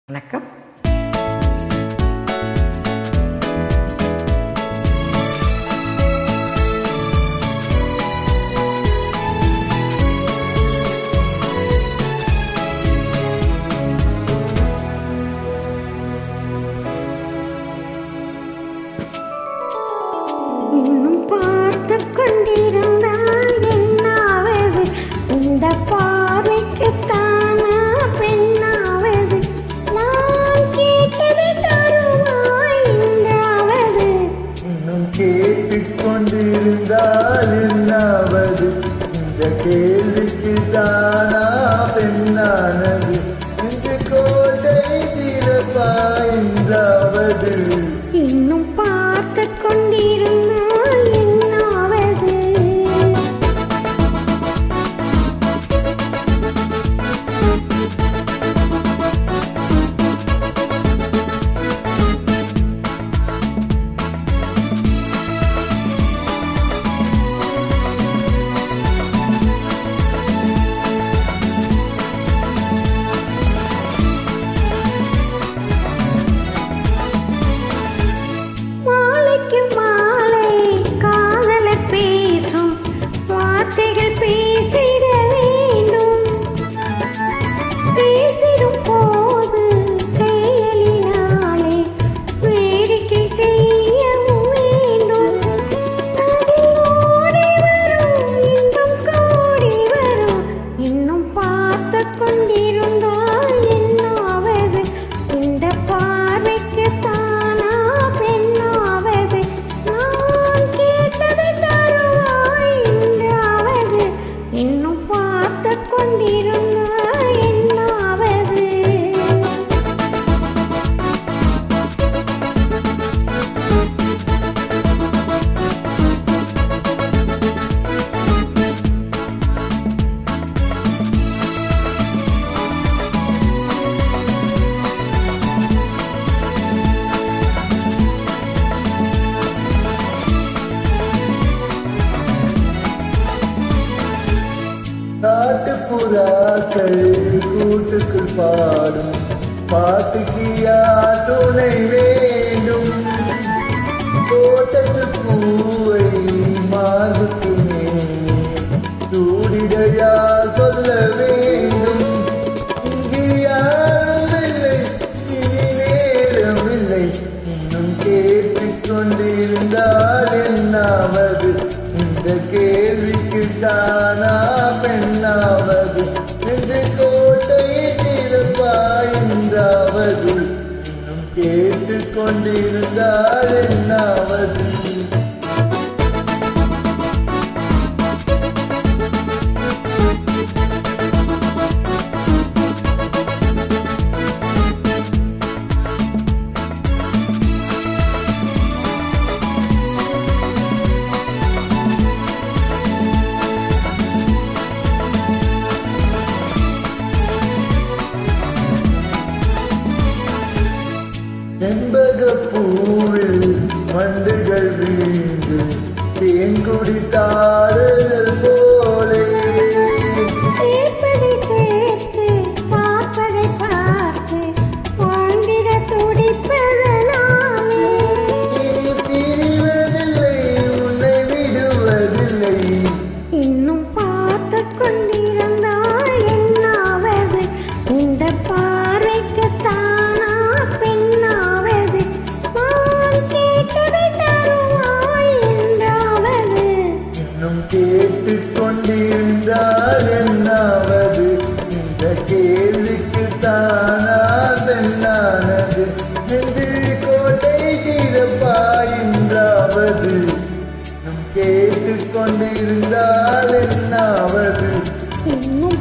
வணக்கம். இன்னும் பார்த்து கொண்டிருந்தால் என்னாவது? இந்த பார்வைக்குத்தானா பெண்ணாவது? நான் கேட்டதை தருவாய் என்றாவது? இன்னும் கேட்டுக் கொண்டிருந்தால் என்னாவது? இந்த கேள்விக்கு தானா பெண்ணானது? இன்று கோட்டை திறப்பா என்றாவது? இன்னும் பார்த்து கொண்டிருந்தால் என்னாவது? மாலைக்கு மாலை காதலை பேசும் வார்த்தைகள் பேசிட வேண்டும். பேசிடும் போது கைகளினாலே வேடிக்கை செய்யவும் வேண்டும். அதில் ஓடி வரும் இன்பம் கூடி வரும். இன்னும் பார்த்து கொண்டிருந்தால் என்னாவது? இந்த பார்வைக்கு தானா பெண்ணாவது? நான் கேட்டதை தருவாய் என்றாவது? இன்னும் பார்த்து கொண்டிருந்தால் என்னாவது? காட்டுப்புறாக்கள் கூட்டுக்குள் பாடும் பாட்டுக்கு யார் துணை வேண்டும்? தோட்டத்து பூவை மார்புக்கு மேலே சூடிட யார் சொல்ல வேண்டும்? இங்கு யாரும் இல்லை, இனி நேரம் இல்லை. இன்னும் கேட்டுக் கொண்டிருந்தால் என்னாவது? இந்த கேள்விக்கு தானா பெண்ணாவது? நெஞ்சு கோட்டை திறப்பா என்றாவது? இன்னும் கேட்டுக் கொண்டிருந்தால் என்னாவது? செண்பகப்பூவில் வண்டுகள் வீழ்ந்து தேன் குடித்தாடுதல் போலே சேர்ப்பதை சேர்த்து பார்ப்பதை பார்த்து வாழ்ந்திட துடிப்பதனாலே இனி பிரிவதில்லை, உன்னை விடுவதில்லை. இன்னும் பார்த்து கொண்டிருந்தால் என்னாவது? இந்த பார்வைக்கு தானா பெண்ணாவது? நான் கேட்டதை தருவாய் என்றாவது? இன்னும் கேட்டுக் கொண்டிருந்தால் என்னாவது? இந்த கேள்விக்கு தானா பெண்ணானது? நெஞ்சு கோட்டை திறப்பா என்றாவது? இன்னும் கேட்டுக் கொண்டிருந்தால் என்னாவது? இன்னும்